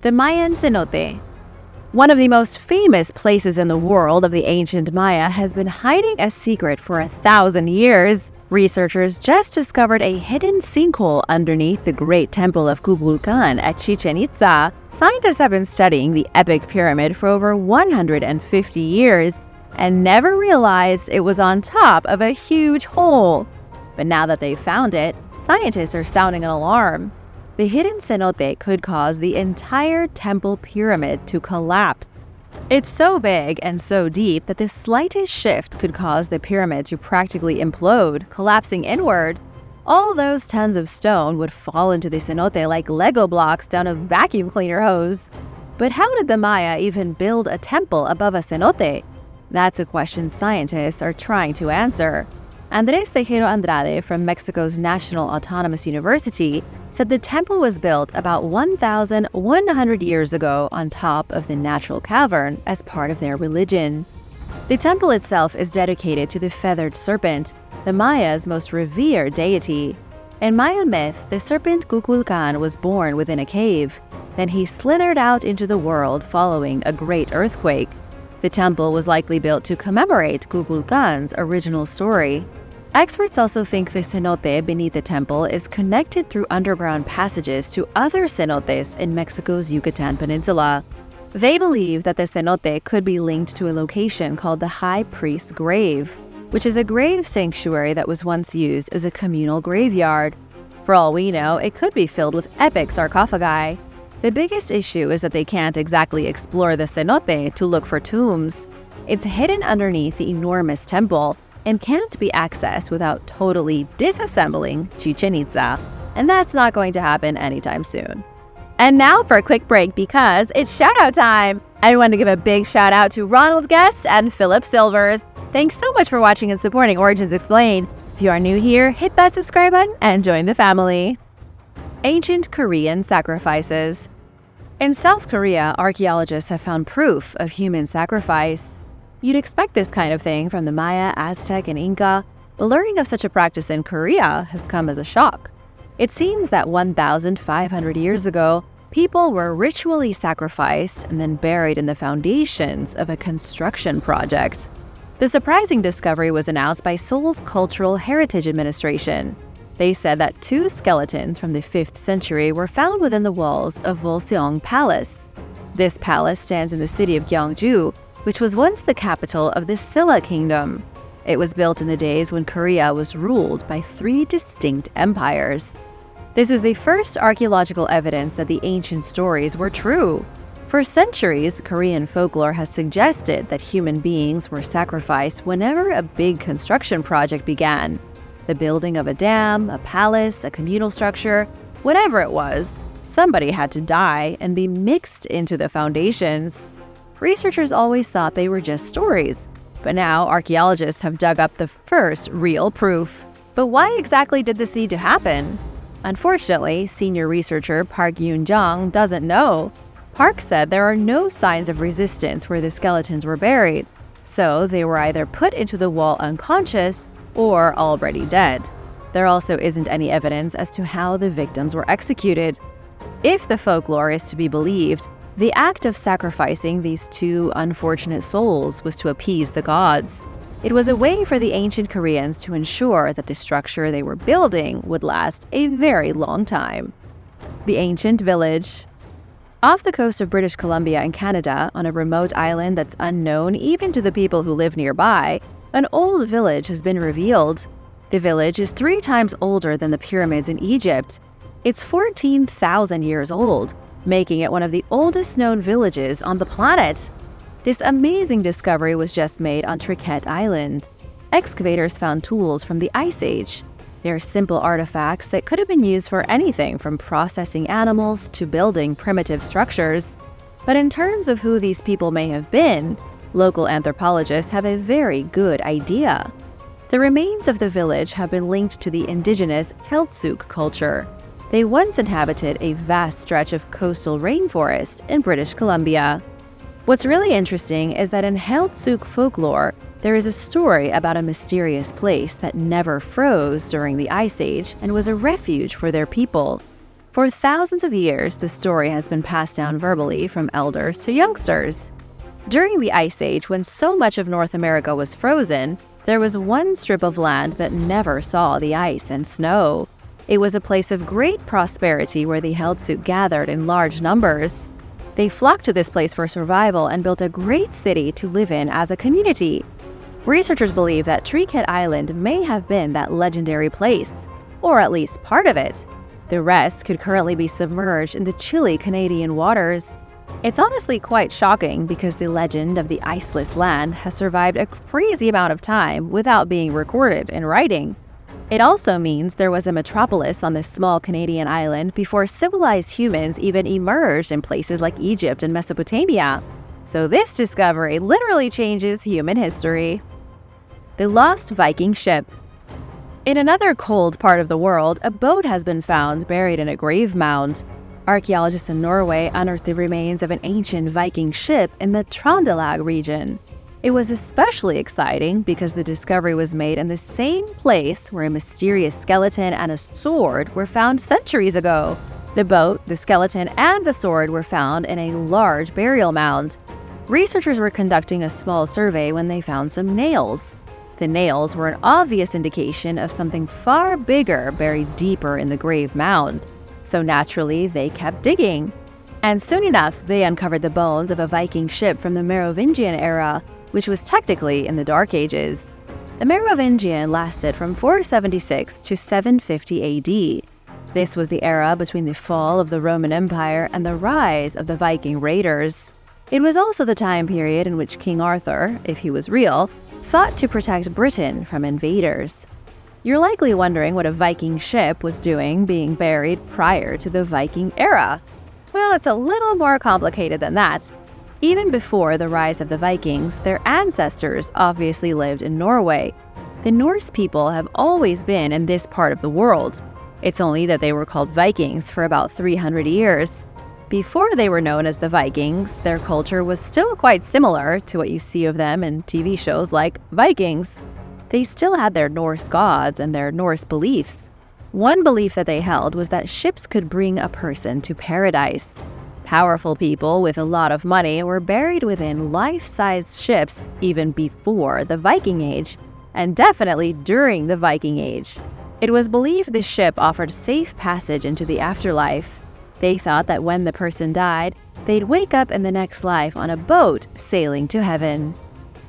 The Mayan cenote. One of the most famous places in the world of the ancient Maya has been hiding a secret for 1,000 years. Researchers just discovered a hidden sinkhole underneath the Great Temple of Kukulkan at Chichen Itza. Scientists have been studying the epic pyramid for over 150 years and never realized it was on top of a huge hole. But now that they've found it, scientists are sounding an alarm. The hidden cenote could cause the entire temple pyramid to collapse. It's so big and so deep that the slightest shift could cause the pyramid to practically implode, collapsing inward. All those tons of stone would fall into the cenote like Lego blocks down a vacuum cleaner hose. But how did the Maya even build a temple above a cenote? That's a question scientists are trying to answer. Andrés Tejero Andrade from Mexico's National Autonomous University said the temple was built about 1,100 years ago on top of the natural cavern as part of their religion. The temple itself is dedicated to the feathered serpent, the Maya's most revered deity. In Maya myth, the serpent Kukulkan was born within a cave. Then he slithered out into the world following a great earthquake. The temple was likely built to commemorate Kukulkan's original story. Experts also think the cenote beneath the temple is connected through underground passages to other cenotes in Mexico's Yucatan Peninsula. They believe that the cenote could be linked to a location called the High Priest's Grave, which is a grave sanctuary that was once used as a communal graveyard. For all we know, it could be filled with epic sarcophagi. The biggest issue is that they can't exactly explore the cenote to look for tombs. It's hidden underneath the enormous temple and can't be accessed without totally disassembling Chichen Itza, and that's not going to happen anytime soon. And now for a quick break because it's shoutout time! I want to give a big shout out to Ronald Guest and Philip Silvers. Thanks so much for watching and supporting Origins Explained. If you are new here, hit that subscribe button and join the family. Ancient Korean sacrifices. In South Korea, archaeologists have found proof of human sacrifice. You'd expect this kind of thing from the Maya, Aztec, and Inca, but learning of such a practice in Korea has come as a shock. It seems that 1,500 years ago, people were ritually sacrificed and then buried in the foundations of a construction project. The surprising discovery was announced by Seoul's Cultural Heritage Administration. They said that 2 skeletons from the 5th century were found within the walls of Wolseong Palace. This palace stands in the city of Gyeongju, which was once the capital of the Silla Kingdom. It was built in the days when Korea was ruled by 3 distinct empires. This is the first archaeological evidence that the ancient stories were true. For centuries, Korean folklore has suggested that human beings were sacrificed whenever a big construction project began. The building of a dam, a palace, a communal structure, whatever it was, somebody had to die and be mixed into the foundations. Researchers always thought they were just stories, but now archaeologists have dug up the first real proof. But why exactly did this need to happen? Unfortunately, senior researcher Park Yoon-jung doesn't know. Park said there are no signs of resistance where the skeletons were buried, so they were either put into the wall unconscious or already dead. There also isn't any evidence as to how the victims were executed. If the folklore is to be believed, the act of sacrificing these 2 unfortunate souls was to appease the gods. It was a way for the ancient Koreans to ensure that the structure they were building would last a very long time. The ancient village. Off the coast of British Columbia in Canada, on a remote island that's unknown even to the people who live nearby, an old village has been revealed. The village is 3 times older than the pyramids in Egypt. It's 14,000 years old, making it one of the oldest known villages on the planet. This amazing discovery was just made on Triquet Island. Excavators found tools from the Ice Age. They're simple artifacts that could have been used for anything from processing animals to building primitive structures. But in terms of who these people may have been, local anthropologists have a very good idea. The remains of the village have been linked to the indigenous Heiltsuk culture. They once inhabited a vast stretch of coastal rainforest in British Columbia. What's really interesting is that in Heiltsuk folklore, there is a story about a mysterious place that never froze during the Ice Age and was a refuge for their people. For thousands of years, the story has been passed down verbally from elders to youngsters. During the Ice Age, when so much of North America was frozen, there was one strip of land that never saw the ice and snow. It was a place of great prosperity where the Heldsuit gathered in large numbers. They flocked to this place for survival and built a great city to live in as a community. Researchers believe that Treecat Island may have been that legendary place, or at least part of it. The rest could currently be submerged in the chilly Canadian waters. It's honestly quite shocking because the legend of the iceless land has survived a crazy amount of time without being recorded in writing. It also means there was a metropolis on this small Canadian island before civilized humans even emerged in places like Egypt and Mesopotamia. So this discovery literally changes human history. The lost Viking ship. In another cold part of the world, a boat has been found buried in a grave mound. Archaeologists in Norway unearthed the remains of an ancient Viking ship in the Trøndelag region. It was especially exciting because the discovery was made in the same place where a mysterious skeleton and a sword were found centuries ago. The boat, the skeleton, and the sword were found in a large burial mound. Researchers were conducting a small survey when they found some nails. The nails were an obvious indication of something far bigger buried deeper in the grave mound. So naturally, they kept digging. And soon enough, they uncovered the bones of a Viking ship from the Merovingian era, which was technically in the Dark Ages. The Merovingian lasted from 476 to 750 AD. This was the era between the fall of the Roman Empire and the rise of the Viking raiders. It was also the time period in which King Arthur, if he was real, fought to protect Britain from invaders. You're likely wondering what a Viking ship was doing being buried prior to the Viking era. Well, it's a little more complicated than that. Even before the rise of the Vikings, their ancestors obviously lived in Norway. The Norse people have always been in this part of the world. It's only that they were called Vikings for about 300 years. Before they were known as the Vikings, their culture was still quite similar to what you see of them in TV shows like Vikings. They still had their Norse gods and their Norse beliefs. One belief that they held was that ships could bring a person to paradise. Powerful people with a lot of money were buried within life-sized ships even before the Viking Age, and definitely during the Viking Age. It was believed this ship offered safe passage into the afterlife. They thought that when the person died, they'd wake up in the next life on a boat sailing to heaven.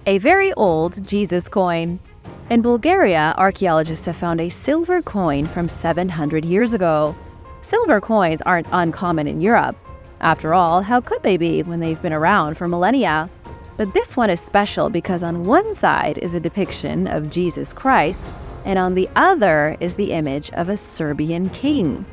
A very old Jesus coin. In Bulgaria, archaeologists have found a silver coin from 700 years ago. Silver coins aren't uncommon in Europe. After all, how could they be when they've been around for millennia? But this one is special because on one side is a depiction of Jesus Christ, and on the other is the image of a Serbian king.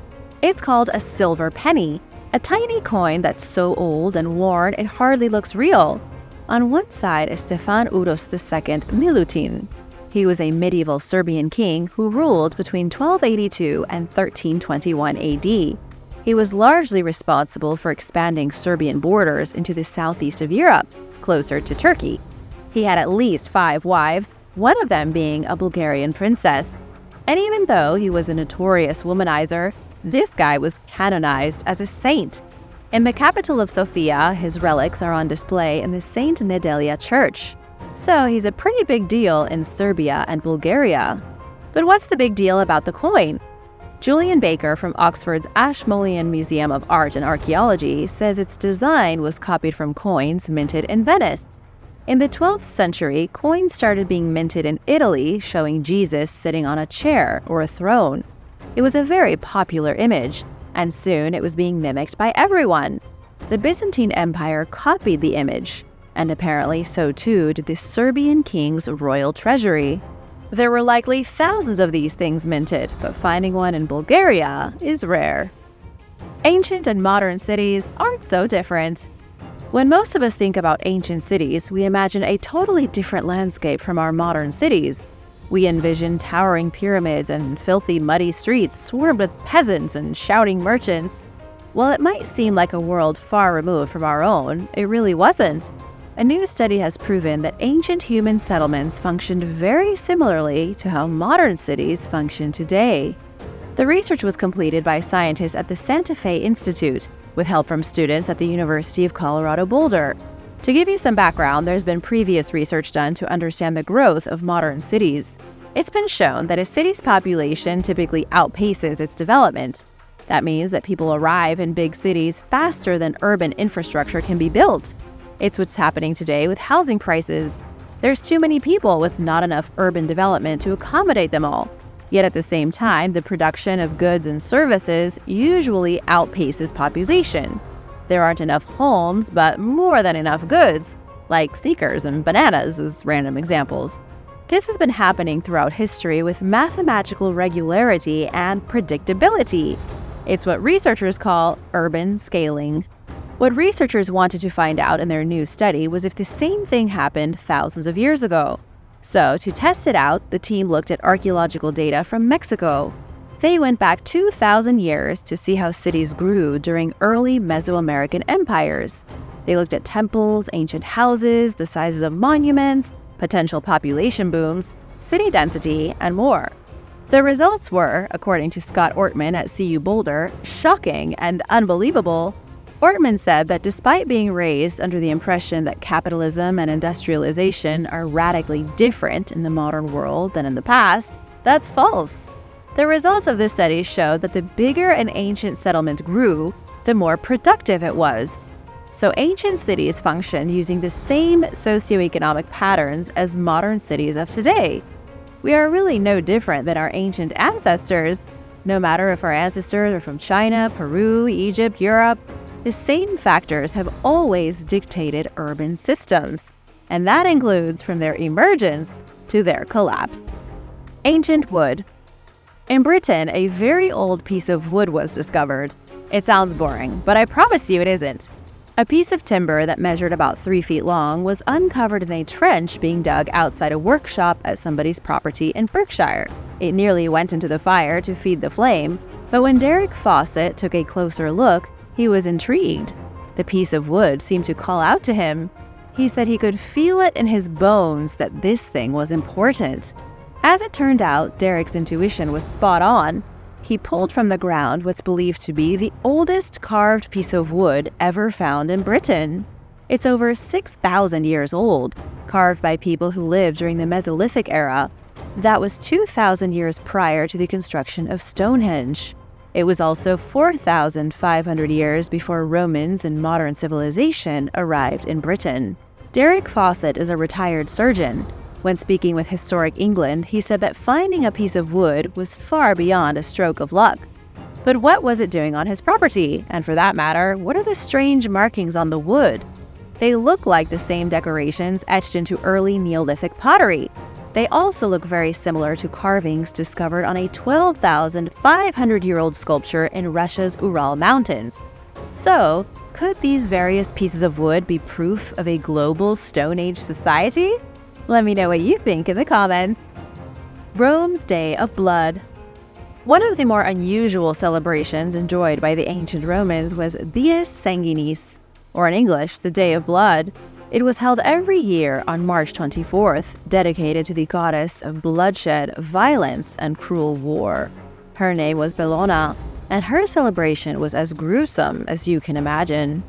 It's called a silver penny, a tiny coin that's so old and worn it hardly looks real. On one side is Stefan Uros II Milutin. He was a medieval Serbian king who ruled between 1282 and 1321 AD. He was largely responsible for expanding Serbian borders into the southeast of Europe, closer to Turkey. He had at least 5 wives, one of them being a Bulgarian princess. And even though he was a notorious womanizer, this guy was canonized as a saint. In the capital of Sofia, his relics are on display in the Saint Nedelya Church. So he's a pretty big deal in Serbia and Bulgaria. But what's the big deal about the coin? Julian Baker from Oxford's Ashmolean Museum of Art and Archaeology says its design was copied from coins minted in Venice. In the 12th century, coins started being minted in Italy, showing Jesus sitting on a chair or a throne. It was a very popular image, and soon it was being mimicked by everyone. The Byzantine Empire copied the image, and apparently so too did the Serbian king's royal treasury. There were likely thousands of these things minted, but finding one in Bulgaria is rare. Ancient and modern cities aren't so different. When most of us think about ancient cities, we imagine a totally different landscape from our modern cities. We envision towering pyramids and filthy, muddy streets swarmed with peasants and shouting merchants. While it might seem like a world far removed from our own, it really wasn't. A new study has proven that ancient human settlements functioned very similarly to how modern cities function today. The research was completed by scientists at the Santa Fe Institute, with help from students at the University of Colorado Boulder. To give you some background, there's been previous research done to understand the growth of modern cities. It's been shown that a city's population typically outpaces its development. That means that people arrive in big cities faster than urban infrastructure can be built. It's what's happening today with housing prices. There's too many people with not enough urban development to accommodate them all. Yet at the same time, the production of goods and services usually outpaces population. There aren't enough homes, but more than enough goods, like sneakers and bananas as random examples. This has been happening throughout history with mathematical regularity and predictability. It's what researchers call urban scaling. What researchers wanted to find out in their new study was if the same thing happened thousands of years ago. So, to test it out, the team looked at archaeological data from Mexico. They went back 2,000 years to see how cities grew during early Mesoamerican empires. They looked at temples, ancient houses, the sizes of monuments, potential population booms, city density, and more. The results were, according to Scott Ortman at CU Boulder, shocking and unbelievable. Ortman said that despite being raised under the impression that capitalism and industrialization are radically different in the modern world than in the past, that's false. The results of this study showed that the bigger an ancient settlement grew, the more productive it was. So ancient cities functioned using the same socioeconomic patterns as modern cities of today. We are really no different than our ancient ancestors. No matter if our ancestors are from China, Peru, Egypt, Europe, the same factors have always dictated urban systems, and that includes from their emergence to their collapse. Ancient wood. In Britain, a very old piece of wood was discovered. It sounds boring, but I promise you it isn't. A piece of timber that measured about 3 feet long was uncovered in a trench being dug outside a workshop at somebody's property in Berkshire. It nearly went into the fire to feed the flame, but when Derek Fawcett took a closer look, he was intrigued. The piece of wood seemed to call out to him. He said he could feel it in his bones that this thing was important. As it turned out, Derek's intuition was spot on. He pulled from the ground what's believed to be the oldest carved piece of wood ever found in Britain. It's over 6,000 years old, carved by people who lived during the Mesolithic era. That was 2,000 years prior to the construction of Stonehenge. It was also 4,500 years before Romans and modern civilization arrived in Britain. Derek Fawcett is a retired surgeon. When speaking with Historic England, he said that finding a piece of wood was far beyond a stroke of luck. But what was it doing on his property? And for that matter, what are the strange markings on the wood? They look like the same decorations etched into early Neolithic pottery. They also look very similar to carvings discovered on a 12,500-year-old sculpture in Russia's Ural Mountains. So, could these various pieces of wood be proof of a global Stone Age society? Let me know what you think in the comments. Rome's Day of Blood. One of the more unusual celebrations enjoyed by the ancient Romans was Dies Sanguinis, or in English, the Day of Blood. It was held every year on March 24th, dedicated to the goddess of bloodshed, violence, and cruel war. Her name was Bellona, and her celebration was as gruesome as you can imagine.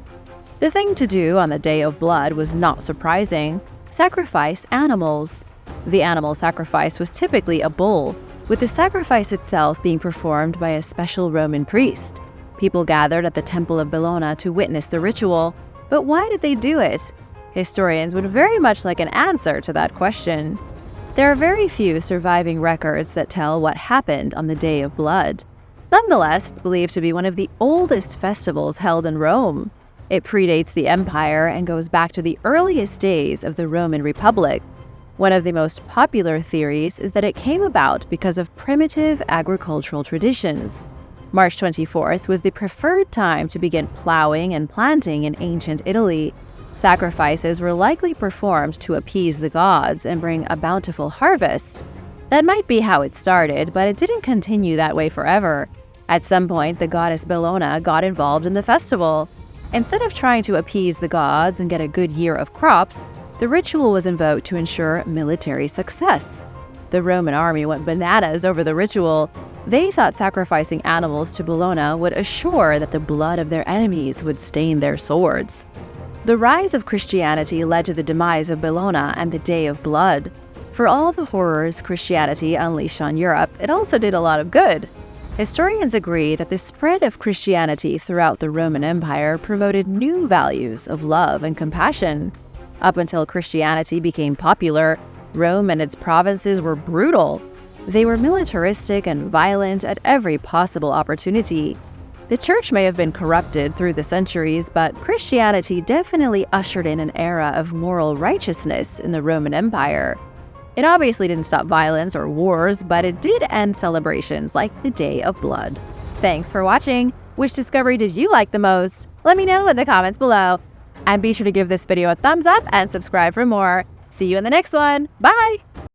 The thing to do on the Day of Blood was not surprising: sacrifice animals. The animal sacrifice was typically a bull, with the sacrifice itself being performed by a special Roman priest. People gathered at the Temple of Bellona to witness the ritual, but why did they do it? Historians would very much like an answer to that question. There are very few surviving records that tell what happened on the Day of Blood. Nonetheless, it's believed to be one of the oldest festivals held in Rome. It predates the empire and goes back to the earliest days of the Roman Republic. One of the most popular theories is that it came about because of primitive agricultural traditions. March 24th was the preferred time to begin plowing and planting in ancient Italy. Sacrifices were likely performed to appease the gods and bring a bountiful harvest. That might be how it started, but it didn't continue that way forever. At some point, the goddess Bellona got involved in the festival. Instead of trying to appease the gods and get a good year of crops, the ritual was invoked to ensure military success. The Roman army went bananas over the ritual. They thought sacrificing animals to Bellona would assure that the blood of their enemies would stain their swords. The rise of Christianity led to the demise of Bellona and the Day of Blood. For all the horrors Christianity unleashed on Europe, it also did a lot of good. Historians agree that the spread of Christianity throughout the Roman Empire promoted new values of love and compassion. Up until Christianity became popular, Rome and its provinces were brutal. They were militaristic and violent at every possible opportunity. The church may have been corrupted through the centuries, but Christianity definitely ushered in an era of moral righteousness in the Roman Empire. It obviously didn't stop violence or wars, but it did end celebrations like the Day of Blood. Thanks for watching! Which discovery did you like the most? Let me know in the comments below. And be sure to give this video a thumbs up and subscribe for more. See you in the next one. Bye!